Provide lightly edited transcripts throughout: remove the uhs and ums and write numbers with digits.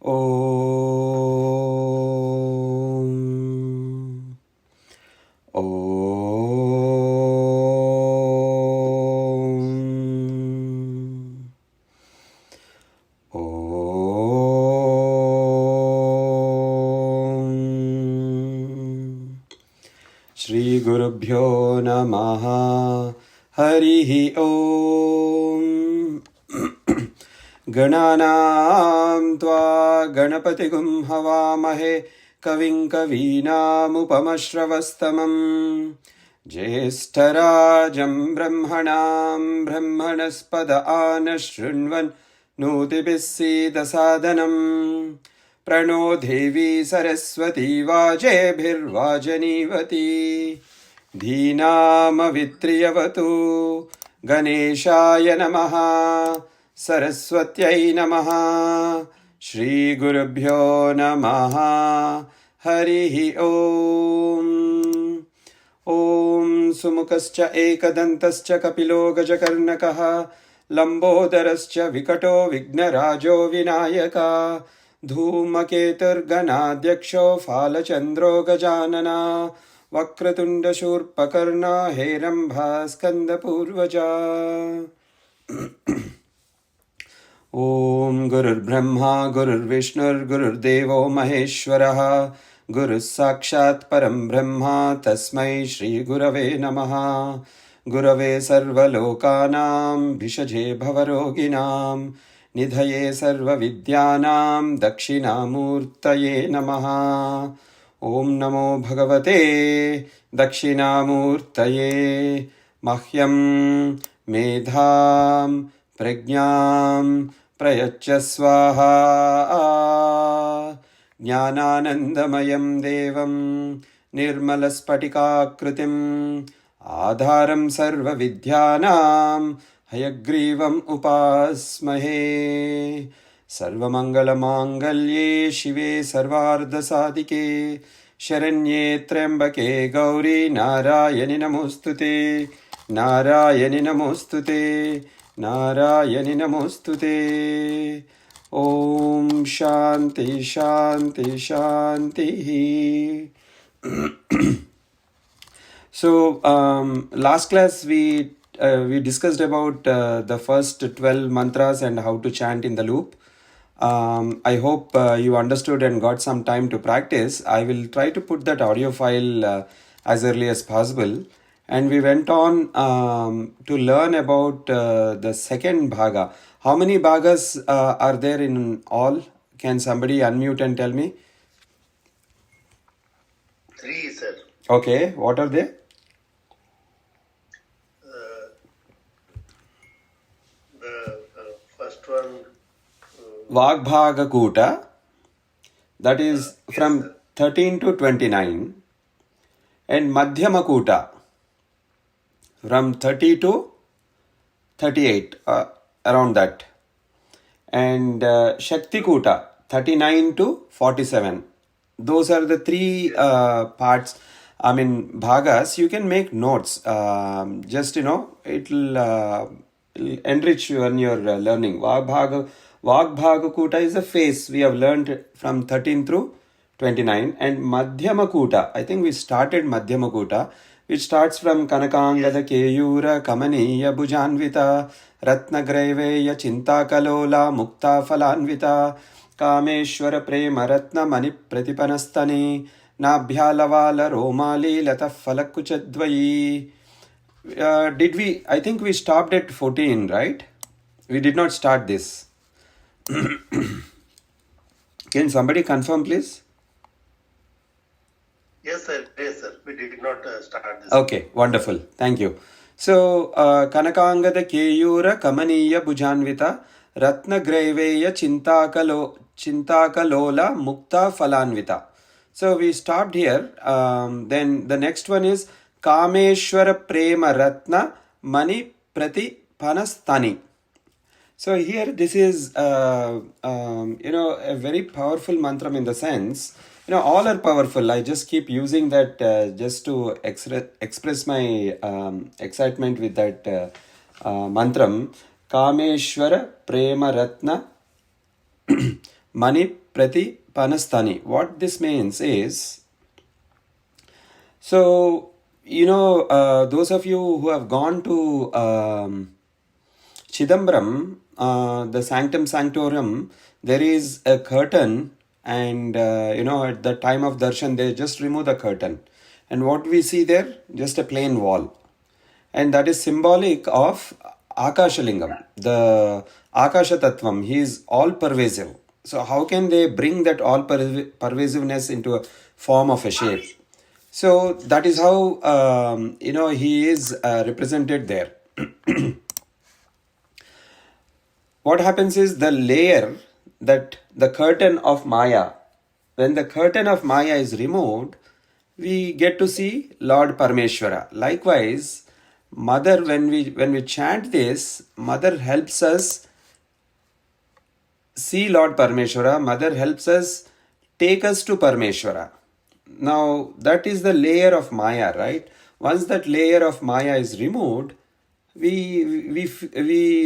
Om. Om. Om. Shri Gurubhyo Namaha. Harihi Om. Gananam tva Ganapatigum Havamahe Kavim Kavinamupamashravastamam Jyeshtarajam Brahmanam Brahmanaspada Anashrinvan Nutibissida Sadanam Prano Devi Saraswati Vajebhirvajanivati Dhinama Vitriyavatu Ganeshaya Namaha Saraswatyai Namaha Shri Gurubhyo Namaha Harihi Om. Om Sumukascha Ekadantascha Kapilo Gajakarnakaha Lambodarascha Vikato Vignarajo Vinayaka Dhumaketur Ganadyaksho Falachandro Gajanana Vakratunda Shurpakarna Herambha Skanda Purvaja. Om Gurur Brahma Gurur Vishnu Gurur Devo Maheshwaraha Guru Sakshat Param Brahma Tasmai Shri Gurave Namaha Gurave Sarva Lokanam Vishaje Bhavaroginam Nidhaye Sarva Vidyanam Dakshinamurtaye Namaha Om Namo Bhagavate Dakshinamurtaye Mahyam Medham Prajnam Prayachya Swaha Jnananandamayam Devam Nirmalaspatikakritim Adharam Sarva Vidyanam Hayagrivam Upasmahe Sarvamangala Mangalye Shive Sarvardha Sadike Sharanye Trembake Gauri Narayani Namostute Narayani Namostute Narayani Namostute. Om Shanti Shanti Shanti. So, last class we discussed about the first 12 mantras and how to chant in the loop. I hope you understood and got some time to practice. I will try to put that audio file as early as possible. And we went on to learn about the second bhaga. How many bhagas are there in all? Can somebody unmute and tell me? 3, sir. Okay, what are they? The first one. Vagbhaga Kuta, that is from 13 to 29. And Madhyama Kuta, from 30 to 38, around that. And Shakti Kuta, 39 to 47. Those are the three parts, bhagas. You can make notes. Just, it'll enrich you in your learning. Vagbhaga Kuta is a phase we have learned from 13 through 29. And Madhyama Kuta, I think we started Madhyama Kuta, which starts from Kanakangada Keyura Kamaniya Bhujanvita Ratnagraiveya Chintakalola Mukta Falanvita Kameshwara Prema Ratna Mani Pratipanastani Nabhyalavala Romali Lata Falakuchadvayi. I think we stopped at 14, right? We did not start this. Can somebody confirm, please? Yes, sir. We did not start this. Okay, wonderful. Thank you. So, Kanakangada Keyura Kamaniya Bhujanvita Ratna Graiveya Chintakalola Mukta Falanvita. So, we stopped here. Then the next one is Kameshwara Prema Ratna Mani Prati Panastani. So here this is a very powerful mantra in the sense, all are powerful. I just keep using that just to express my excitement with that mantram. Kameshwara Prema Ratna Mani Prati Panastani. What this means is, so, those of you who have gone to Chidambaram, the Sanctum Sanctorum, there is a curtain, and at the time of darshan, they just remove the curtain. And what we see there? Just a plain wall. And that is symbolic of Akashalingam, the Akasha Tattvam. He is all pervasive. So how can they bring that all pervasiveness into a form of a shape? So that is how he is represented there. What happens is the layer, that the curtain of Maya, when the curtain of Maya is removed, we get to see Lord Parameshwara. Likewise, Mother, when we chant this, Mother helps us see Lord Parameshwara. Mother helps us take us to Parameshwara. Now, that is the layer of Maya, right? Once that layer of Maya is removed, we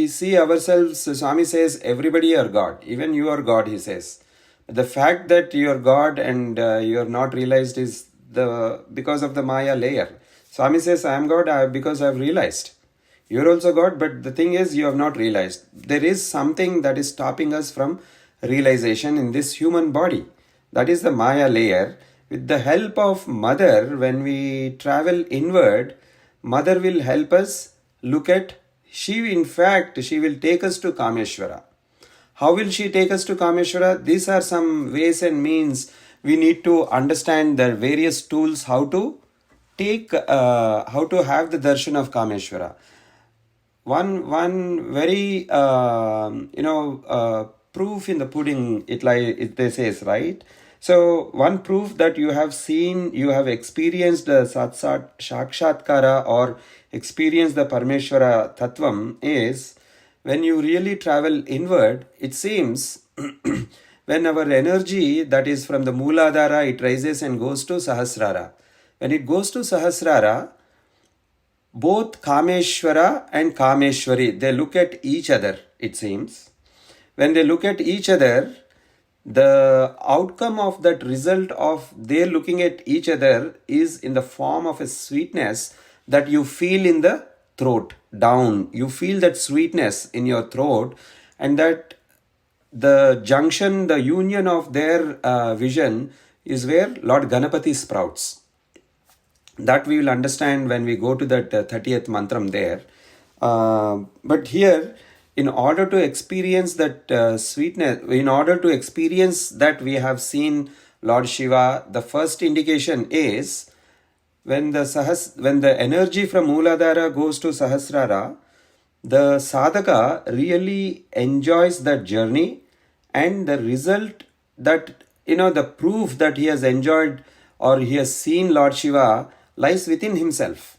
see ourselves. Swami says, everybody are God. Even you are God, he says. The fact that you are God and you are not realized is because of the Maya layer. Swami says, I am God because I have realized. You are also God, but the thing is, you have not realized. There is something that is stopping us from realization in this human body. That is the Maya layer. With the help of Mother, when we travel inward, Mother will help us look at, she will take us to Kameshwara. How will she take us to Kameshwara? These are some ways and means. We need to understand the various tools how to have the darshan of Kameshwara. One very proof in the pudding, they says, right? So one proof that you have seen, you have experienced the Sakshatkara or experienced the Parameshwara Tattvam is when you really travel inward. It seems when our energy that is from the Mooladhara, it rises and goes to Sahasrara. When it goes to Sahasrara, both Kameshwara and Kameshwari, they look at each other, it seems. When they look at each other, the outcome of that result of their looking at each other is in the form of a sweetness that you feel in the throat, down. You feel that sweetness in your throat, and that the junction, the union of their vision is where Lord Ganapati sprouts. That we will understand when we go to that 30th mantram there. But here, in order to experience that sweetness, in order to experience that we have seen Lord Shiva, the first indication is when the energy from Mooladhara goes to Sahasrara, the sadhaka really enjoys that journey, and the result that, the proof that he has enjoyed or he has seen Lord Shiva lies within himself.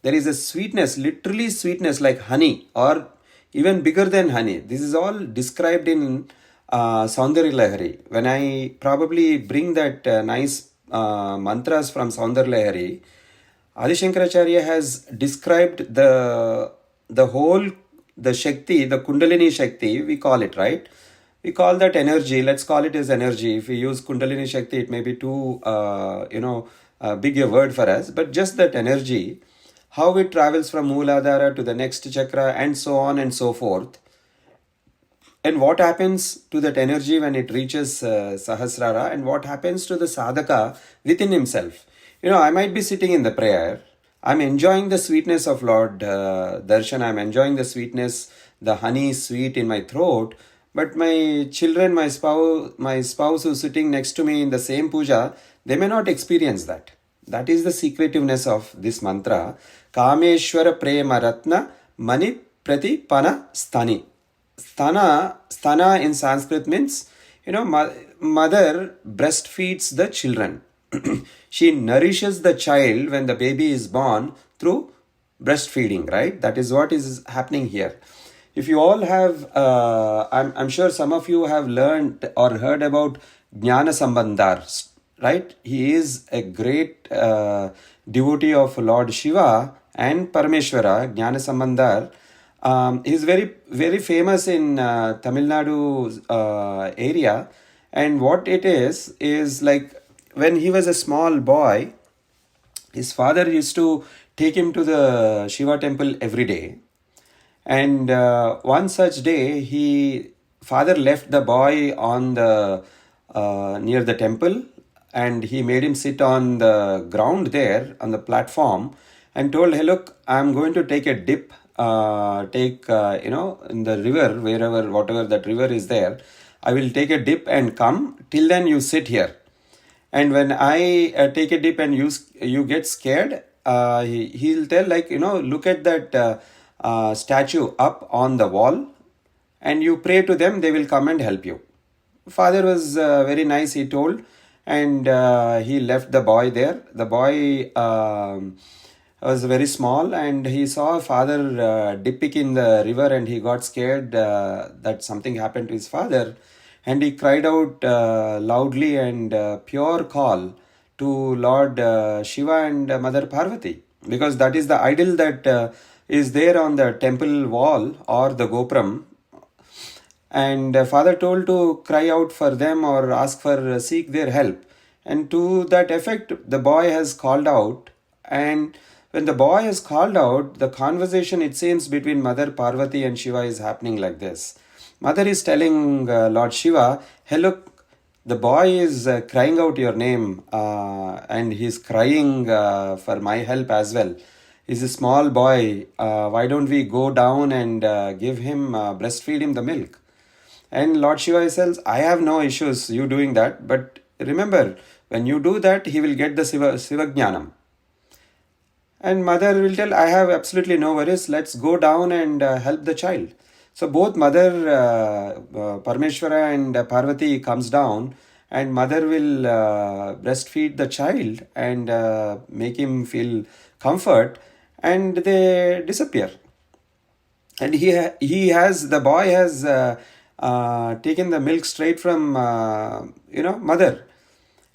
There is a sweetness, literally sweetness like honey, or even bigger than honey. This is all described in Saundarya Lahari. When I probably bring that nice mantras from Saundarya Lahari, Adi Shankaracharya has described the whole, the Shakti, the Kundalini Shakti, we call it, right? We call that energy. Let's call it as energy. If we use Kundalini Shakti, it may be too, big a word for us. But just that energy, how it travels from Mooladhara to the next chakra and so on and so forth. And what happens to that energy when it reaches Sahasrara, and what happens to the sadhaka within himself. I might be sitting in the prayer. I'm enjoying the sweetness of Lord Darshan. I'm enjoying the sweetness, the honey sweet in my throat. But my children, my spouse who's sitting next to me in the same puja, they may not experience that. That is the secretiveness of this mantra. Kameshwara Prema Ratna Mani Prati Pana Sthani. Sthana in Sanskrit means, mother breastfeeds the children. She nourishes the child when the baby is born through breastfeeding, right? That is what is happening here. If you all have, I'm sure some of you have learned or heard about Jnana Sambandar, right? He is a great devotee of Lord Shiva and Parameshwara, Jnana Sambandar. He's very, very famous in Tamil Nadu area. And what it is like when he was a small boy, his father used to take him to the Shiva temple every day. And one such day, father left the boy on the near the temple, and he made him sit on the ground there on the platform, and told, "Hey, look, I'm going to take a dip, in the river, whatever that river is there. I will take a dip and come. Till then, you sit here. And when I take a dip and you get scared, he'll tell, like, look at that statue up on the wall, and you pray to them, they will come and help you." Father was very nice, he told, and he left the boy there. The boy was very small, and he saw father dipping in the river, and he got scared that something happened to his father, and he cried out loudly and pure call to Lord Shiva and Mother Parvati, because that is the idol that is there on the temple wall or the Gopram. And father told to cry out for them or seek their help. And to that effect, the boy has called out. And when the boy has called out, the conversation, it seems, between Mother Parvati and Shiva is happening like this. Mother is telling Lord Shiva, "Hey, look, the boy is crying out your name, and he's crying for my help as well. He's a small boy. Why don't we go down and breastfeed him the milk?" And Lord Shiva says, "I have no issues you doing that, but remember, when you do that, he will get the Siva Jnanam." And mother will tell, "I have absolutely no worries. Let's go down and help the child." So both mother Parmeshwara and Parvati comes down, and mother will breastfeed the child and make him feel comfort, and they disappear. And the boy has taken the milk straight from mother.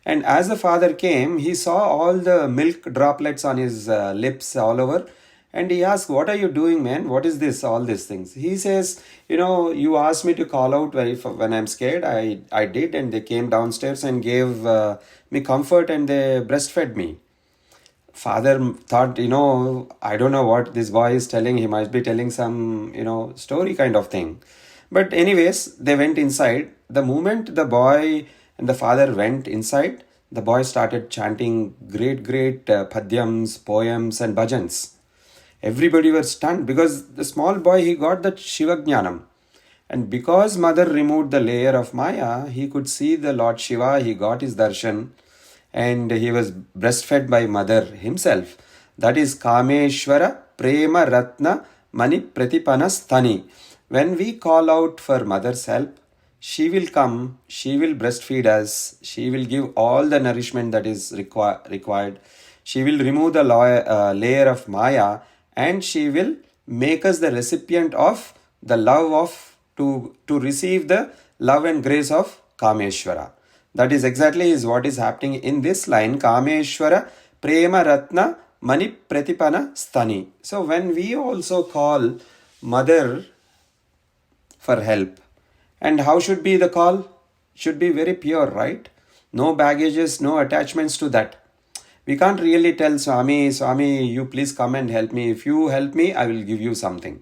And as the father came, he saw all the milk droplets on his lips all over. And he asked, "What are you doing, man? What is this, all these things?" He says, "You asked me to call out when I'm scared. I did, and they came downstairs and gave me comfort, and they breastfed me." Father thought, I don't know what this boy is telling. He might be telling some, story kind of thing. But anyways, they went inside. The moment the boy and the father went inside, the boy started chanting great padyams, poems and bhajans. Everybody was stunned because the small boy, he got that Shiva Jnanam. And because mother removed the layer of Maya, he could see the Lord Shiva, he got his darshan, and he was breastfed by mother himself. That is Kameshwara Prema Ratna Mani Pratipana Sthani. When we call out for mother's help, she will come, she will breastfeed us, she will give all the nourishment that is required. She will remove the layer of Maya, and she will make us the recipient of the love to receive the love and grace of Kameshwara. That is exactly what is happening in this line, Kameshwara Prema Ratna Mani Pratipana Sthani. So when we also call mother for help, and how should be the call? Should be very pure, right? No baggages, no attachments to that. We can't really tell Swami, you please come and help me. If you help me, I will give you something.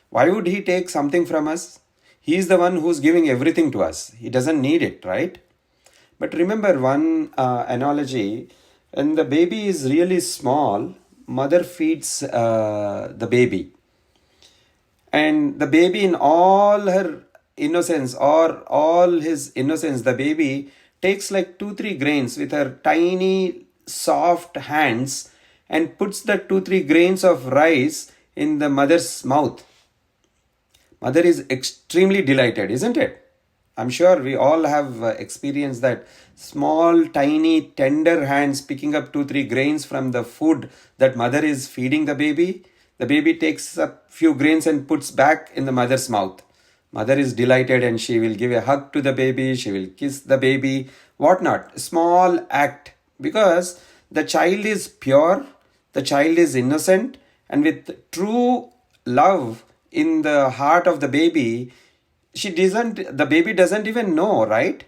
Why would he take something from us? He is the one who's giving everything to us. He doesn't need it, right? But remember one analogy. When the baby is really small, mother feeds the baby. And the baby, in all her innocence or all his innocence, the baby takes like 2-3 grains with her tiny soft hands and puts the 2-3 grains of rice in the mother's mouth. Mother is extremely delighted, isn't it? I'm sure we all have experienced that. Small, tiny, tender hands picking up 2-3 grains from the food that mother is feeding the baby. The baby takes a few grains and puts back in the mother's mouth. Mother is delighted, and she will give a hug to the baby. She will kiss the baby, whatnot. Small act, because the child is pure, the child is innocent, and with true love in the heart of the baby, the baby doesn't even know, right,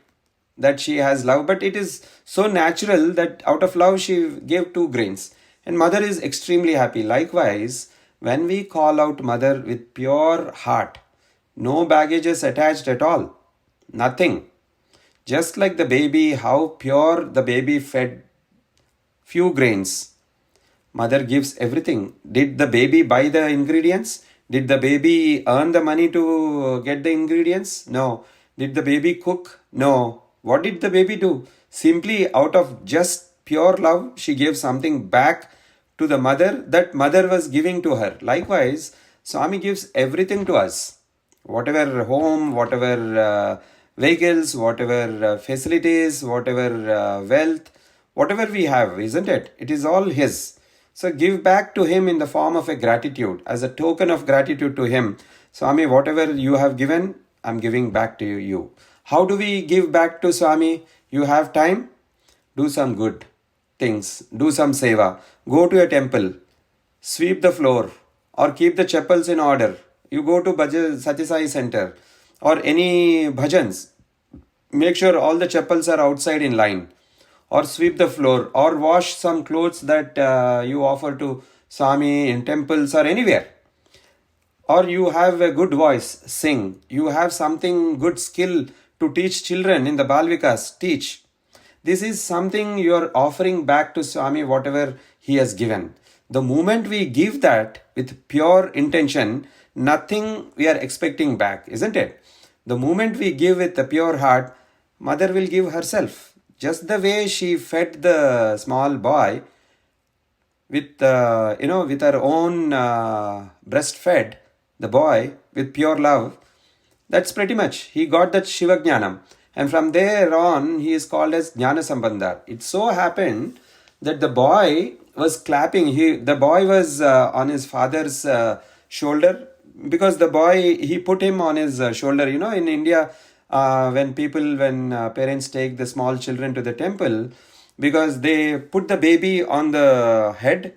that she has love, but it is so natural that out of love she gave 2 grains, and mother is extremely happy. Likewise, when we call out mother with pure heart, no baggages attached at all, nothing, just like the baby, how pure the baby fed few grains, mother gives everything. Did the baby buy the ingredients? Did the baby earn the money to get the ingredients? No. Did the baby cook? No. What did the baby do? Simply out of just pure love, she gave something back to the mother that mother was giving to her. Likewise, Swami gives everything to us. Whatever home, whatever vehicles, whatever facilities, whatever wealth, whatever we have, isn't it? It is all His. So give back to Him in the form of a gratitude, as a token of gratitude to Him. Swami, whatever you have given, I'm giving back to you. How do we give back to Swami? You have time? Do some good things. Do some seva. Go to a temple. Sweep the floor. Or keep the chapels in order. You go to Sathya Sai center. Or any bhajans. Make sure all the chapels are outside in line. Or sweep the floor. Or wash some clothes that you offer to Swami in temples or anywhere. Or you have a good voice, sing. You have something good skill to teach children in the Balvikas, teach. This is something you are offering back to Swami, whatever He has given. The moment we give that with pure intention, nothing we are expecting back, isn't it? The moment we give with a pure heart, mother will give herself. Just the way she fed the small boy with her own breastfed the boy with pure love. That's pretty much. He got that Shiva Jnanam. And from there on, he is called as Jnana Sambandha. It so happened that the boy was clapping. The boy was on his father's shoulder, because the boy, he put him on his shoulder. You know, in India, when parents take the small children to the temple, because they put the baby on the head,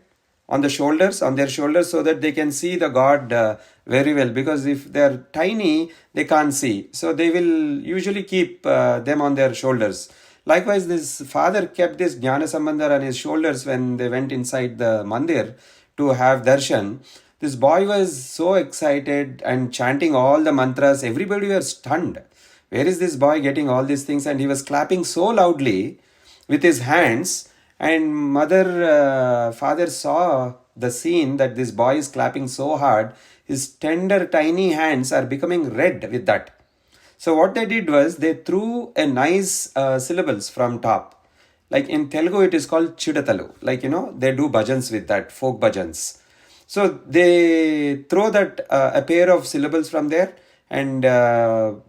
on their shoulders, so that they can see the God very well. Because if they are tiny, they can't see. So they will usually keep them on their shoulders. Likewise, this father kept this Jnana Sambandha on his shoulders when they went inside the mandir to have darshan. This boy was so excited and chanting all the mantras. Everybody was stunned. Where is this boy getting all these things? And he was clapping so loudly with his hands. And father saw the scene that this boy is clapping so hard. His tender, tiny hands are becoming red with that. So what they did was, they threw a nice syllables from top. Like in Telugu, it is called Chidatalu. Like, they do bhajans with that, folk bhajans. So they throw that a pair of syllables from there, and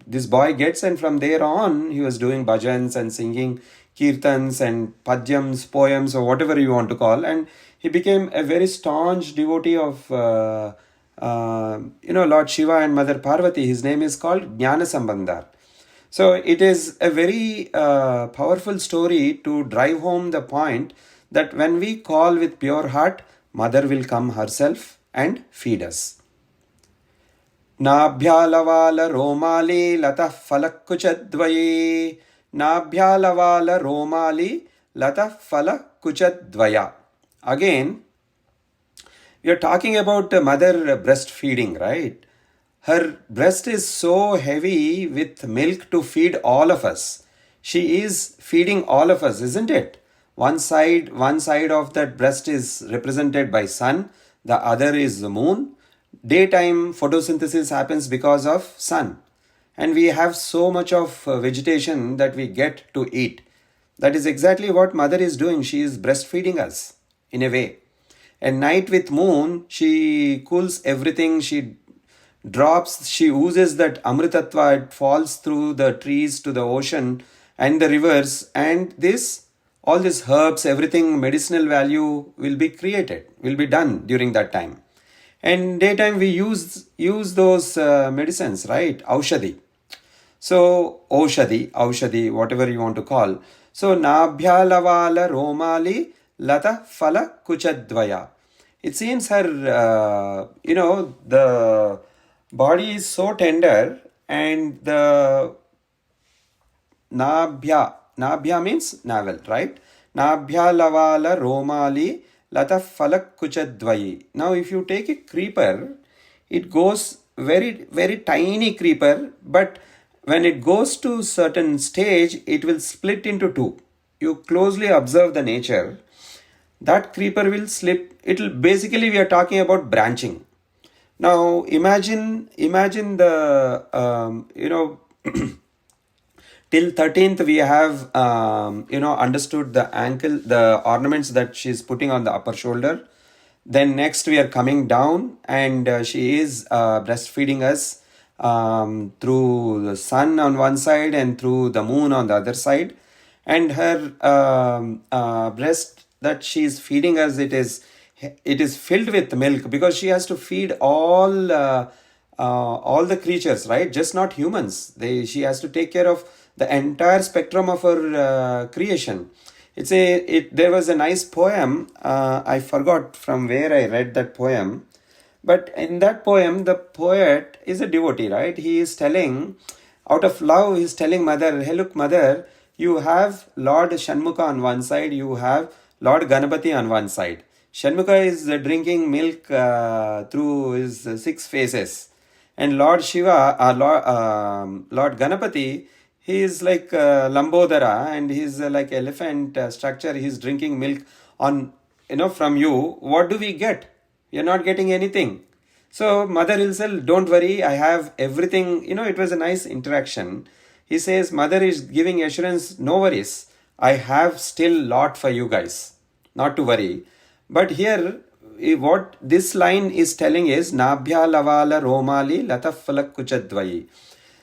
this boy gets, and from there on, he was doing bhajans and singing kirtans and padyams, poems, or whatever you want to call. And he became a very staunch devotee of Lord Shiva and Mother Parvati. His name is called Jnana Sambandha. So it is a very powerful story to drive home the point that when we call with pure heart, Mother will come herself and feed us. Nabhyalavala romali latah falakkuchadvaye. Nabhyalavala romali latah falakkuchadvaya. Again, we are talking about mother breastfeeding, right? Her breast is so heavy with milk to feed all of us. She is feeding all of us, isn't it? One side of that breast is represented by sun, the other is the moon. Daytime photosynthesis happens because of sun. And we have so much of vegetation that we get to eat. That is exactly what mother is doing. She is breastfeeding us in a way. At night with moon, she cools everything. She oozes that amritatva. It falls through the trees to the ocean and the rivers. And all these herbs, everything, medicinal value will be created, will be done during that time. And daytime we use those medicines, right? Aushadhi. So, Aushadhi, whatever you want to call. So, Nabhyalavala Romali Lata Fala Kuchadvaya. It seems her, the body is so tender, and the nabhya means navel, right? Nabhya lavala romali lata falak kuchadvayi. Now if you take a creeper, it goes very, very tiny creeper, but when it goes to certain stage, it will split into two. You closely observe the nature, that creeper will slip. It'll basically, we are talking about branching. Now imagine the till 13th we have understood the ankle, the ornaments that she's putting on the upper shoulder. Then next we are coming down, and she is breastfeeding us through the sun on one side and through the moon on the other side. And her breast that she is feeding us, it is filled with milk, because she has to feed all the creatures, right? Just not humans. She has to take care of the entire spectrum of her creation. There was a nice poem. I forgot from where I read that poem. But in that poem, the poet is a devotee, right? He is telling, out of love, he is telling mother, hey look mother, you have Lord Shanmukha on one side, you have Lord Ganapati on one side. Shanmukha is drinking milk through his 6 faces. And Lord Shiva, Lord Ganapati, he is like Lambodara, and he is like elephant structure. He is drinking milk on, from you. What do we get? We are not getting anything. So mother will say, don't worry, I have everything. It was a nice interaction. He says, mother is giving assurance, no worries. I have still lot for you guys. Not to worry. But here, what this line is telling is, Nabhya lavala romali latafalak kuchadvayi.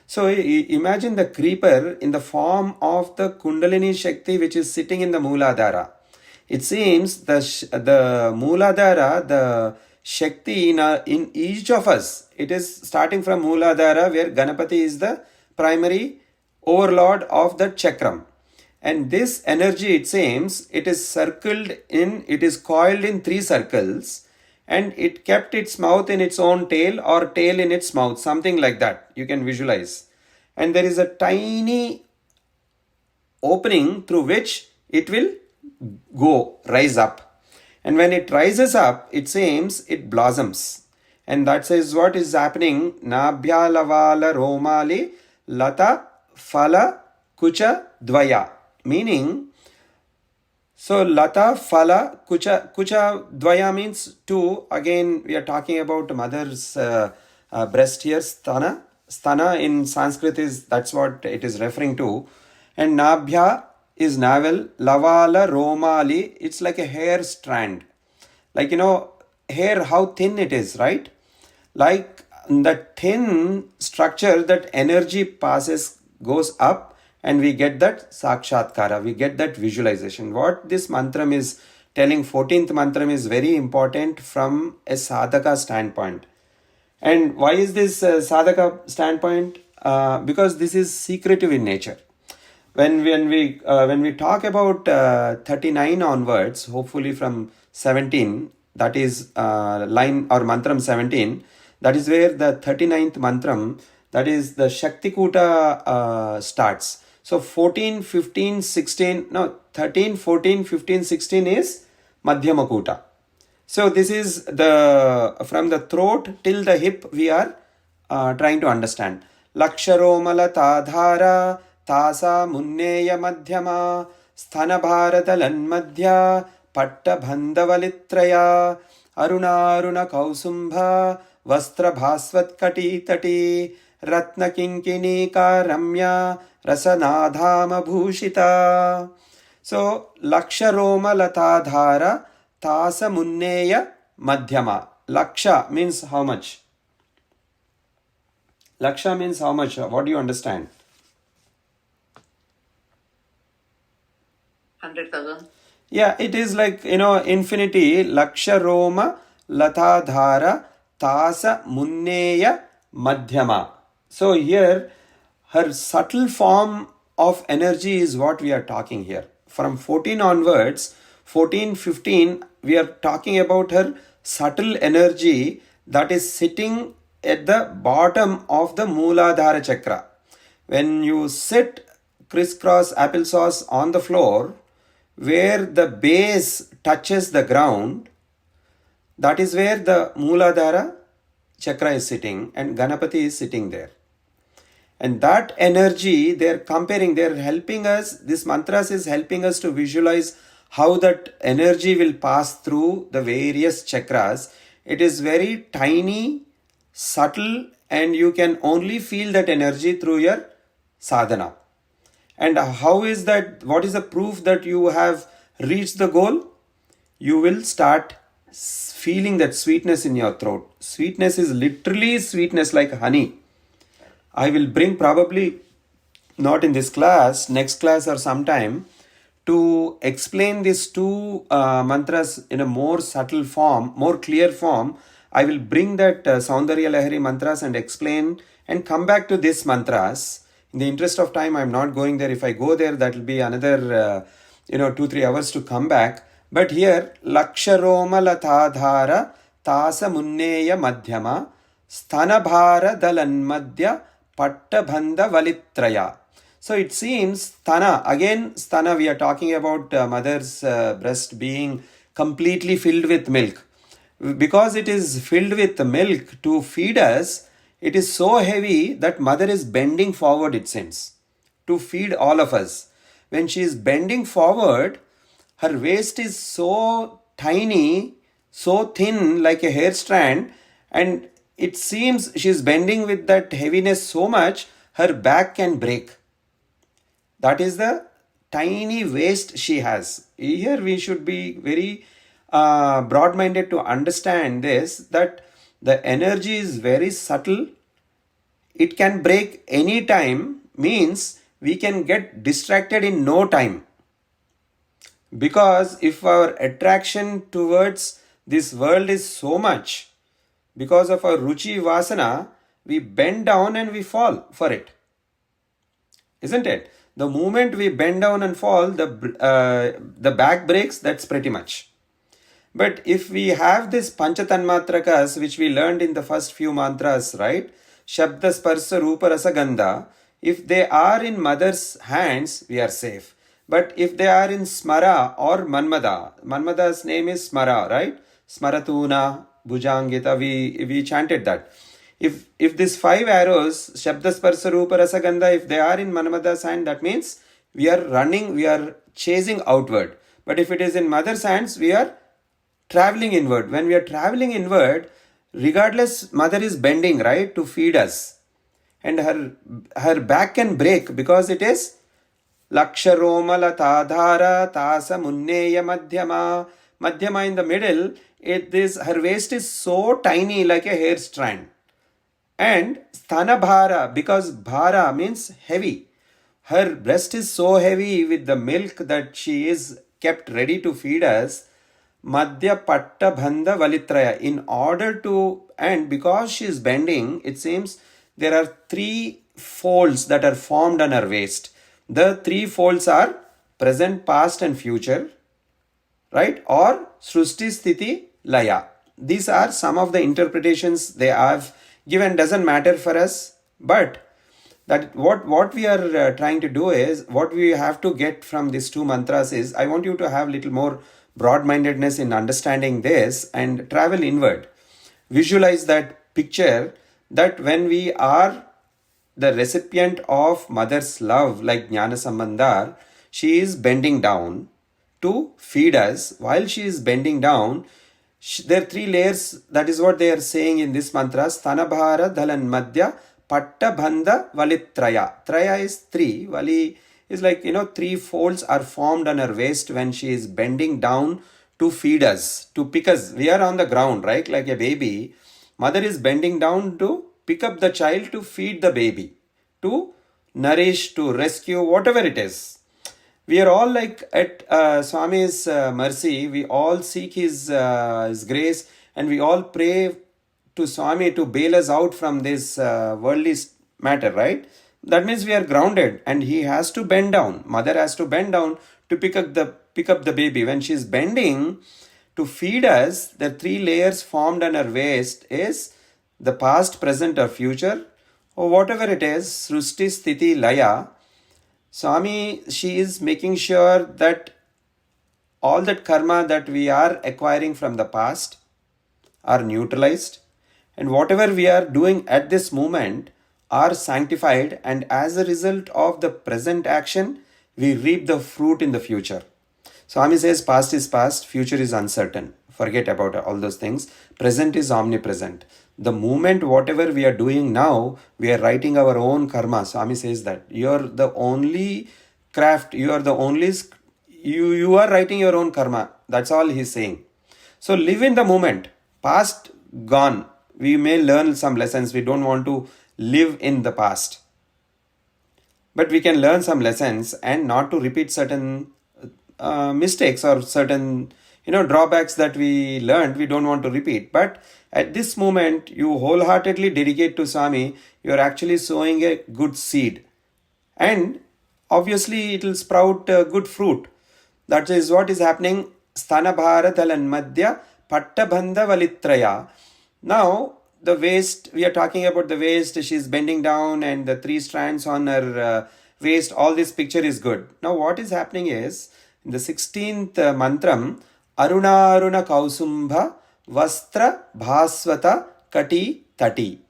So imagine the creeper in the form of the Kundalini Shakti, which is sitting in the Mooladhara. It seems the Mooladhara, the Shakti in each of us, it is starting from Mooladhara, where Ganapati is the primary overlord of the chakram. And this energy, it seems, it is coiled in 3 circles, and it kept its mouth in its own tail, or tail in its mouth, something like that. You can visualize. And there is a tiny opening through which it will rise up. And when it rises up, it seems it blossoms. And that is what is happening. Nabhya lavala romali lata phala kucha dvaya. Meaning, so lata phala kucha dvaya means 2. Again, we are talking about mother's breast here, sthana. Sthana in Sanskrit that's what it is referring to. And nabhya is navel, lavala romali, it's like a hair strand. Like, hair, how thin it is, right? Like the thin structure, that energy goes up, and we get that sakshatkara, we get that visualization. What this mantram is telling, 14th mantram, is very important from a sadhaka standpoint. And why is this sadhaka standpoint? Because this is secretive in nature. When we talk about 39 onwards, hopefully from 17, that is line or mantram 17, that is where the 39th mantram, that is the Shakti Kuta starts. So 14, 15, 16, no, 13, 14, 15, 16 is Madhyama Kuta. So this is from the throat till the hip we are trying to understand. Laksharomala tadhara tasa munneya madhyama sthana bharatalan madhya patta bandhavalitraya aruna kausumbha vastra bhasvat kati tati ratna kinkini karamya rasanadhama bhushita. So laksharoma latadhara tasa munneya madhyama. Laksha means how much? Laksha means how much? What do you understand? 100,000. Yeah, it is like, infinity. Laksha Roma Latadhara Tasa Munneya Madhyama. So here, her subtle form of energy is what we are talking here. From 14 onwards, 14, 15, we are talking about her subtle energy that is sitting at the bottom of the Mooladhara chakra. When you sit crisscross applesauce on the floor, where the base touches the ground, that is where the Mooladhara chakra is sitting and Ganapati is sitting there. And that energy, they're comparing, they're helping us, this mantras is helping us to visualize how that energy will pass through the various chakras. It is very tiny, subtle, and you can only feel that energy through your sadhana. And how is that? What is the proof that you have reached the goal? You will start feeling that sweetness in your throat. Sweetness is literally sweetness like honey. I will bring, probably not in this class, next class or sometime, to explain these two mantras in a more subtle form, more clear form. I will bring that Saundarya Lahari mantras and explain and come back to this mantras. In the interest of time, I am not going there. If I go there, that will be another 2-3 hours to come back. But here, Laksharoma Latadhara Tasa Munneya Madhyama Sthanabhara Dalanmadya Pattabandha Valitraya. So it seems sthana, again sthana, we are talking about mother's breast being completely filled with milk. Because it is filled with milk to feed us, it is so heavy that mother is bending forward, it seems, to feed all of us. When she is bending forward, her waist is so tiny, so thin like a hair strand, and it seems she is bending with that heaviness so much, her back can break. That is the tiny waist she has. Here we should be very broad-minded to understand this, that the energy is very subtle. It can break any time, means we can get distracted in no time. Because if our attraction towards this world is so much, because of our ruchi vasana, we bend down and we fall for it. Isn't it? The moment we bend down and fall, the back breaks, that's pretty much. But if we have this panchatanmatrakas, which we learned in the first few mantras, right? Shabda, Sparsa, Rupa, Rasa, Gandha. If they are in mother's hands, we are safe. But if they are in Smara or Manmada, Manmada's name is Smara, right? Smaratuna, Bhujangita, we chanted that. If these 5 arrows, Shabda, Sparsa, Rupa, Rasa, Gandha, if they are in Manmada's hand, that means we are running, we are chasing outward. But if it is in mother's hands, we are traveling inward. When we are traveling inward, regardless, mother is bending, right, to feed us. And her back can break because it is Laksharoma Latadhara Tasa Munneya Madhyama. Madhyama in the middle, her waist is so tiny like a hair strand. And Sthanabhara, because Bhara means heavy. Her breast is so heavy with the milk that she is kept ready to feed us. Madhya Patta Bandha Valitraya. In order to, and because she is bending, it seems there are 3 folds that are formed on her waist. The 3 folds are present, past and future, right? Or Srushti, Sthiti, Laya. These are some of the interpretations they have given. Doesn't matter for us, but that what we are trying to do is, what we have to get from these 2 mantras is, I want you to have little more broad-mindedness in understanding this and travel inward. Visualize that picture, that when we are the recipient of mother's love, like Jnana Sambandhar, she is bending down to feed us. While she is bending down, there are 3 layers. That is what they are saying in this mantra. Sthanabhara Dhalan Madhya Patta Bandha Valitraya. Traya is 3. Vali is like, 3 folds are formed on her waist when she is bending down to feed us, to pick us. We are on the ground, right? Like a baby. Mother is bending down to pick up the child, to feed the baby, to nourish, to rescue, whatever it is. We are all like at Swami's mercy. We all seek his grace, and we all pray to Swami to bail us out from this worldly matter, right? That means we are grounded, and he has to bend down. Mother has to bend down to pick up the baby. When she is bending to feed us, the 3 layers formed on her waist is the past, present or future, or whatever it is, Srushti, Sthiti, Laya, Swami, she is making sure that all that karma that we are acquiring from the past are neutralized, and whatever we are doing at this moment are sanctified, and as a result of the present action, we reap the fruit in the future. Swami says past is past, future is uncertain. Forget about all those things. Present is omnipresent. The moment whatever we are doing now, we are writing our own karma. Swami says that you are the only craft, you are the only, you are writing your own karma. That's all he's saying. So live in the moment. Past gone. We may learn some lessons. We don't want to live in the past. But we can learn some lessons and not to repeat certain mistakes or certain drawbacks that we learned. We don't want to repeat. But at this moment, you wholeheartedly dedicate to Swami. You are actually sowing a good seed. And obviously it will sprout good fruit. That is what is happening. Sthana bharatalan madhya pattabandha valitraya. Now, the waist, we are talking about the waist, she is bending down and the 3 strands on her waist, all this picture is good. Now, what is happening is, in the 16th mantram, Aruna Aruna Kausumbha Vastra Bhaswata Kati Tati.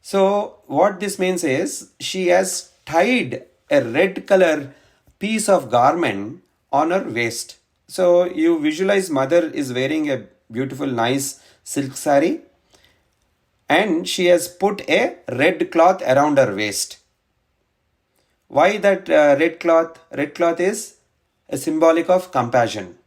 So, what this means is, she has tied a red color piece of garment on her waist. So, you visualize mother is wearing a beautiful, nice silk saree, and she has put a red cloth around her waist. Why that red cloth? Red cloth is a symbolic of compassion.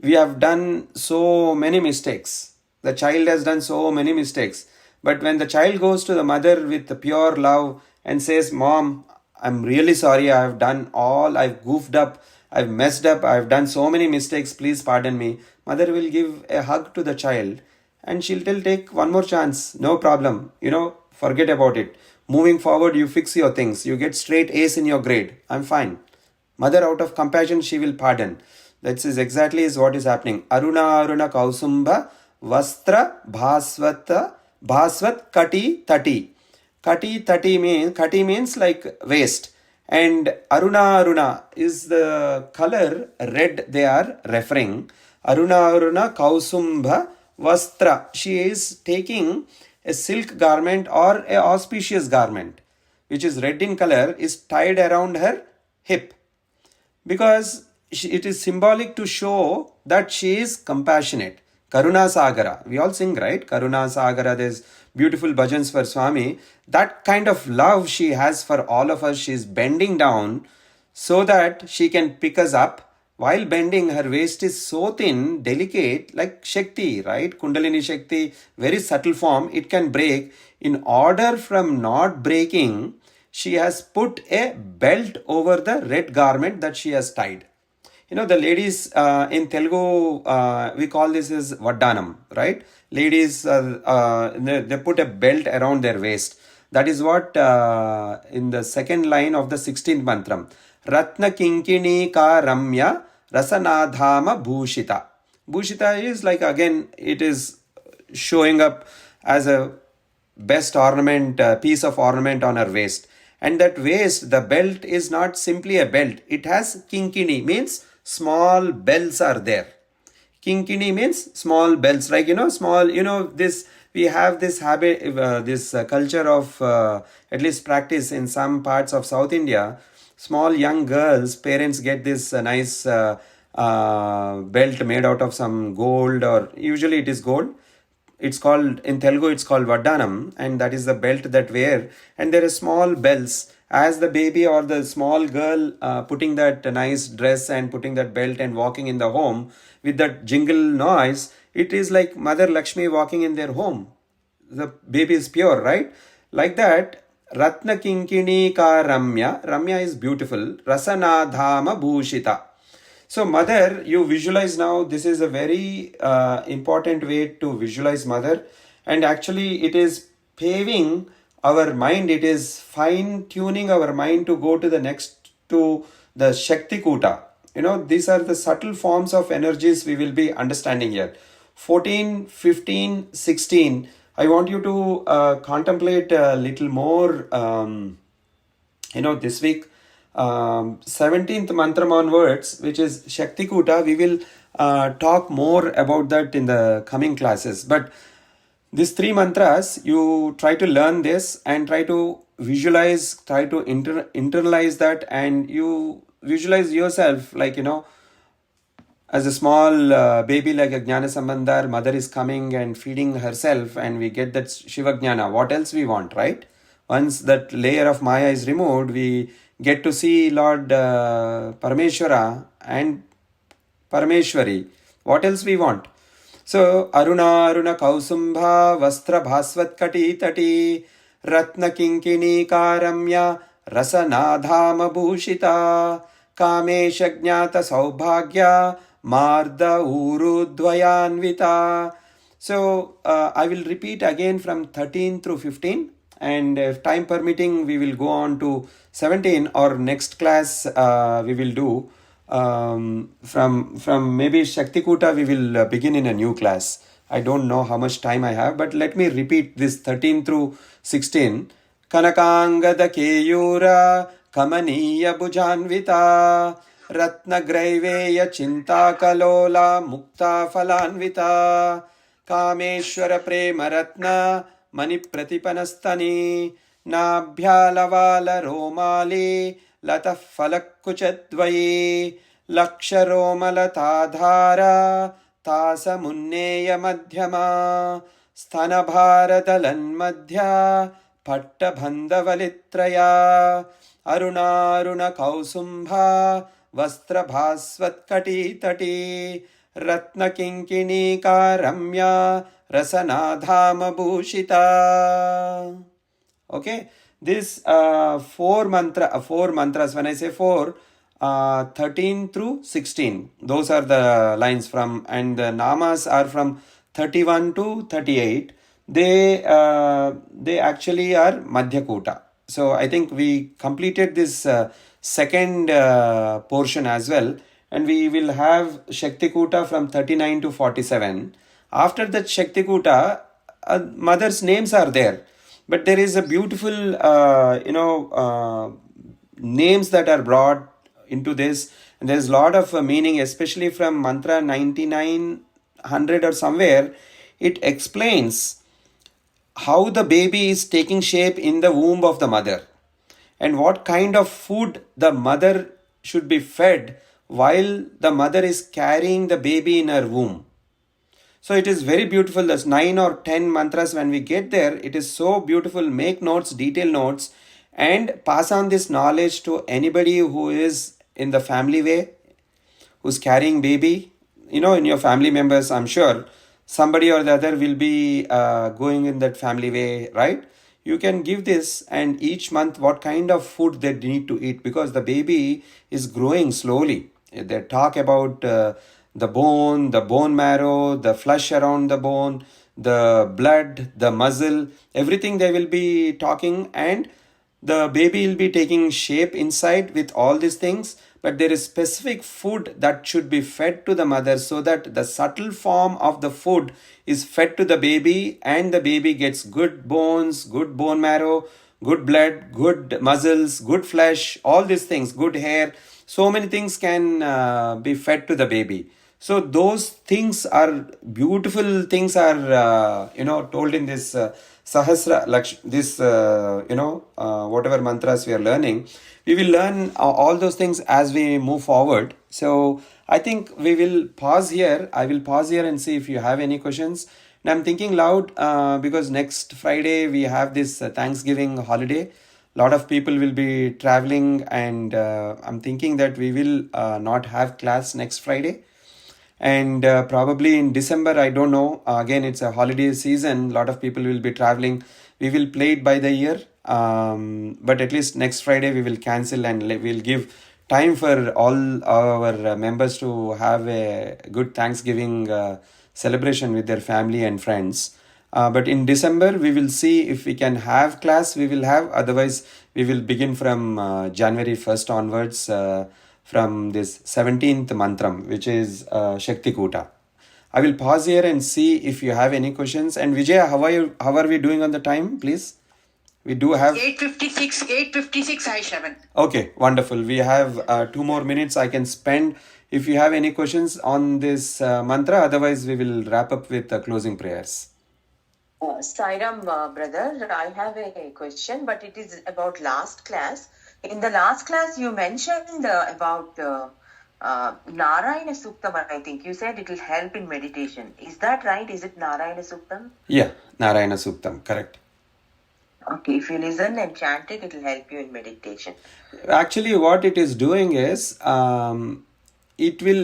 We have done so many mistakes. The child has done so many mistakes. But when the child goes to the mother with pure love and says, Mom, I'm really sorry, I have done all, I've goofed up, I've messed up, I've done so many mistakes, please pardon me. Mother will give a hug to the child and she'll take one more chance, no problem, forget about it. Moving forward, you fix your things, you get straight A's in your grade, I'm fine. Mother, out of compassion, she will pardon. That is exactly what is happening. Aruna Aruna Kausumbha Vastra Bhaswat Kati Tati. Kati means like waist. And Aruna Aruna is the color red they are referring. Aruna Aruna Kausumbha Vastra. She is taking a silk garment or a auspicious garment, which is red in color, is tied around her hip. Because it is symbolic to show that she is compassionate. Karuna Sagara. We all sing, right? Karuna Sagara. There's beautiful bhajans for Swami. That kind of love she has for all of us. She is bending down so that she can pick us up. While bending, her waist is so thin, delicate, like Shakti, right? Kundalini Shakti, very subtle form. It can break. In order from not breaking, she has put a belt over the red garment that she has tied. The ladies in Telugu, we call this as Vaddanam, right? Ladies, they put a belt around their waist. That is what in the second line of the 16th mantram. Ratna Kinkini Ka Ramya Rasanadhama Bhushita. Bhushita is like, again, it is showing up as a best ornament, piece of ornament on her waist. And that waist, the belt is not simply a belt. It has kinkini, means small bells are there. Kinkini means small bells, like, small, this, we have this habit, this culture of, at least practice in some parts of South India. Small young girls, parents get this nice belt made out of some gold, or usually it is gold. It's called, in Telugu, it's called Vaddanam, and that is the belt that wear. And there are small bells. As the baby or the small girl putting that nice dress and putting that belt and walking in the home with that jingle noise, it is like Mother Lakshmi walking in their home. The baby is pure, right? Like that, Ratna Kinkini Ka Ramya. Ramya is beautiful. Rasanadhama Bhushita. So mother, you visualize now, this is a very important way to visualize mother. And actually it is paving our mind, it is fine-tuning our mind to go to the next, to the Shakti Kuta. These are the subtle forms of energies we will be understanding here. 14, 15, 16 I want you to contemplate a little more, this week, 17th mantram onwards, which is Shakti Kuta. We will talk more about that in the coming classes. But these three mantras, you try to learn this and try to visualize, try to internalize that, and you visualize yourself like, as a small baby, like a Jnana Sambandhar, mother is coming and feeding herself, and we get that Shiva Jnana. What else we want, right? Once that layer of Maya is removed, we get to see Lord Parameshwara and Parameshwari. What else we want? So, Aruna Kausambha Vastra Bhasvat Kati Tati Ratna Kinkini Karamya Rasanadhama Bhushita Kamesha Jnata Saubhagya Marda Urudvayanvita. So, I will repeat again from 13 through 15, and if time permitting, we will go on to 17, or next class we will do from maybe Shakti Kuta. We will begin in a new class. I don't know how much time I have, but let me repeat this 13 through 16. Kanakangada Keyura Kamaniya Bhujanvita Ratna Graiveya Chinta Kalola Mukta Falanvita Kameshwara Prema Ratna Mani Pratipanastani Nabhyalavala Romali Lata Falakkuchadvayi Laksharomalatadhara Tasa Munneya Madhyama Sthanabharadalan Madhya Patta Bandhavalitraya Aruna Kausambha Vastra Bhasvat Kati Tati Ratna Kinkini Karamya Rasanadhama Bhushita. Okay, this four mantras, when I say four, 13 through 16, those are the lines from, and the namas are from 31 to 38. They actually are Madhya Kuta. So I think we completed this second portion as well, and we will have Shakti Kuta from 39 to 47. After that Shakti Kuta, mothers' names are there, but there is a beautiful names that are brought into this, and there is a lot of meaning, especially from mantra 9900 or somewhere. It explains how the baby is taking shape in the womb of the mother, and what kind of food the mother should be fed while the mother is carrying the baby in her womb. So it is very beautiful. There's 9 or 10 mantras. When we get there, it is so beautiful. Make notes, detail notes, and pass on this knowledge to anybody who is in the family way, who's carrying baby. In your family members, I'm sure somebody or the other will be going in that family way, right? You can give this, and each month what kind of food they need to eat, because the baby is growing slowly. They talk about the bone marrow, the flesh around the bone, the blood, the muscle, everything they will be talking, and the baby will be taking shape inside with all these things. But there is specific food that should be fed to the mother, so that the subtle form of the food is fed to the baby, and the baby gets good bones, good bone marrow, good blood, good muscles, good flesh, all these things, good hair. So many things can be fed to the baby. So those things are beautiful things are told in this whatever mantras we are learning. We will learn all those things as we move forward. So I think we will pause here. I will pause here and see if you have any questions. And I'm thinking loud because next Friday we have this Thanksgiving holiday. A lot of people will be traveling, and I'm thinking that we will not have class next Friday. And probably in December, I don't know. Again, it's a holiday season. A lot of people will be traveling. We will play it by the ear. But at least next Friday we will cancel, and we'll give time for all our members to have a good Thanksgiving celebration with their family and friends. But in December, we will see if we can have class. We will have. Otherwise, we will begin from January 1st onwards from this 17th mantram, which is Shakti Kuta. I will pause here and see if you have any questions. And Vijaya, how are we doing on the time, please? We do have 8:56, Sai Sravan. Okay, wonderful. We have 2 more minutes I can spend if you have any questions on this mantra. Otherwise, we will wrap up with closing prayers. Sairam, brother, I have a question, but it is about last class. In the last class, you mentioned about Narayana Suktam, I think. You said it will help in meditation. Is that right? Is it Narayana Suktam? Yeah, Narayana Suktam, correct. Okay, if you listen and chant it, it will help you in meditation. Actually, what it is doing is, it will,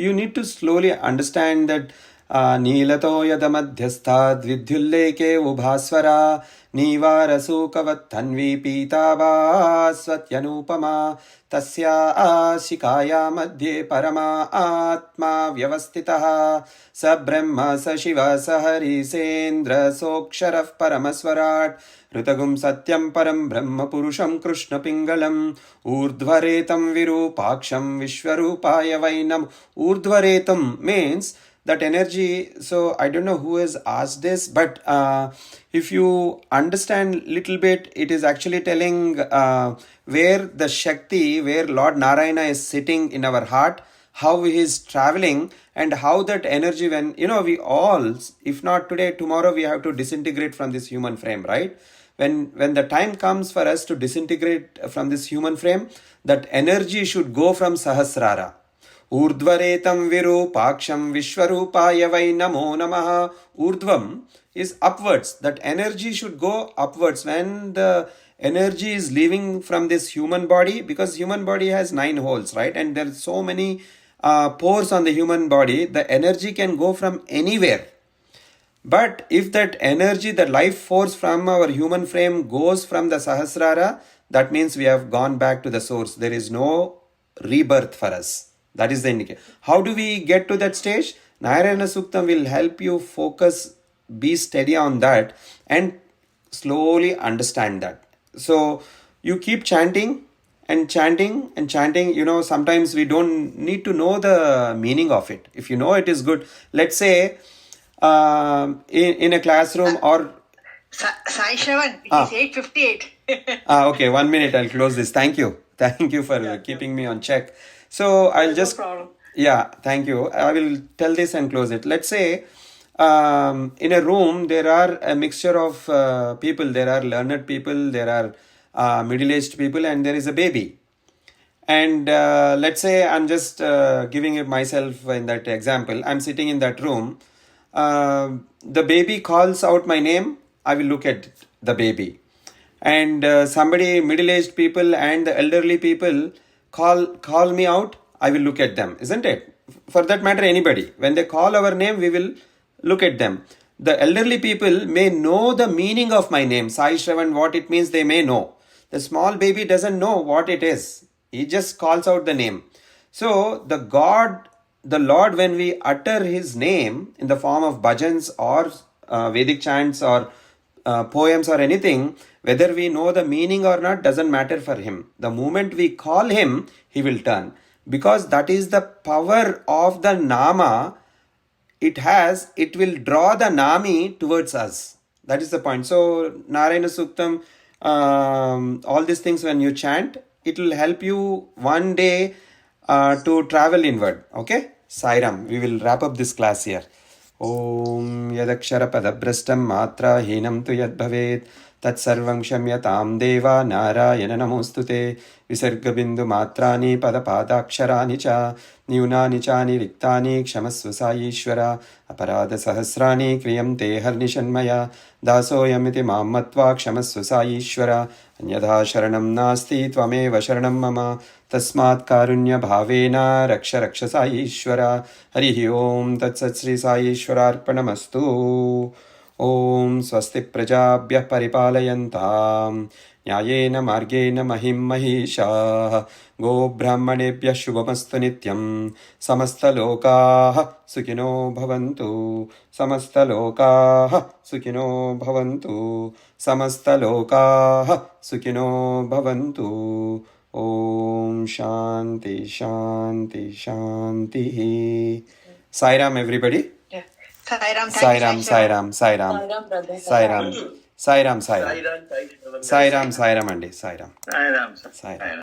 you need to slowly understand that Nilato yada madhyastha dvidyulleke ubhasvara Nivarasukavat tanvi pitava swatyanupama tasya ashikaya madhye parama atma vyavastitaha sa brahma sa shiva sa hari sendra soksharaf paramasvarat ऋतगुं सत्यं परं ब्रह्म पुरुषं कृष्ण पिंगलम ऊर्ध्वरेतं विरूपाक्षं विश्वरूपाय वै नमः. Urdhvaretam means that energy. So I don't know who has asked this, but if you understand little bit, it is actually telling where the Shakti, where Lord Narayana is sitting in our heart, how he is traveling, and how that energy, when we all, if not today, tomorrow we have to disintegrate from this human frame, right? When the time comes for us to disintegrate from this human frame, that energy should go from Sahasrara. Urdhvaretam virupaksham vishwarupaya vai namo namaha. Urdhvam is upwards. That energy should go upwards. When the energy is leaving from this human body, because human body has 9 holes, right? And there are so many pores on the human body, the energy can go from anywhere. But if that energy, the life force from our human frame goes from the Sahasrara, that means we have gone back to the source. There is no rebirth for us. That is the indicator. How do we get to that stage? Narayana Suktam will help you focus, be steady on that, and slowly understand that. So you keep chanting and chanting and chanting. Sometimes we don't need to know the meaning of it. If you know it is good. Let's say in a classroom or Sai Sravan, it is 8:58. Okay, 1 minute, I'll close this. Thank you for keeping me on check. So I'll just No problem. Yeah, thank you. I will tell this and close it. Let's say in a room there are a mixture of people. There are learned people, there are middle-aged people, and there is a baby. And let's say I'm just giving it myself in that example. I'm sitting in that room. The baby calls out my name. I will look at the baby. And somebody, middle-aged people and the elderly people call me out. I will look at them, isn't it? For that matter, anybody. When they call our name, we will look at them. The elderly people may know the meaning of my name, Sai Sravan, what it means they may know. The small baby doesn't know what it is. He just calls out the name. So the Lord, when we utter his name in the form of bhajans or Vedic chants or poems or anything, whether we know the meaning or not doesn't matter for him. The moment we call him, he will turn. Because that is the power of the Nama. It will draw the Nami towards us. That is the point. So Narayana Suktam, all these things when you chant, it will help you one day to travel inward. Okay? Sairam. We will wrap up this class here. Om yadakshara padabrastam matra hinam tu yad bhavet tat sarvam kshamyatam deva narayana namostute visarga bindu matrani padapadaksharaani cha nyunani chani riktani kshamasva saishvara aparada sahasrani kriyamte harnishanmaya dasoyamiti mammatva kshamasva saishvara anyadha sharanam nasti tvameva sharanam mama तस्मात् कारुण्य भावेन रक्ष रक्ष साई ईश्वर हरि ओम तत्सत् श्री साई ईश्वरार्पणमस्तु. ओम स्वस्ति प्रजाभ्यः परिपालयन्तां न्यायेन मार्गेण महिं महिषाः गोब्राह्मणेभ्यः शुभमस्तु नित्यं समस्तलोकाः सुखिनो भवन्तु समस्तलोकाः सुखिनो भवन्तु समस्तलोकाः सुखिनो भवन्तु. Om Shanti Shanti Shanti. Sai Ram, everybody. Yeah. Sai Ram, Sai Ram, Sai Ram, Sai Ram. Sairam, brother. Sai Ram. Sai Ram, Sai Ram. Sai Sai Ram, Sai Ram andi. Sai Ram. Ram, sir. Sai Ram.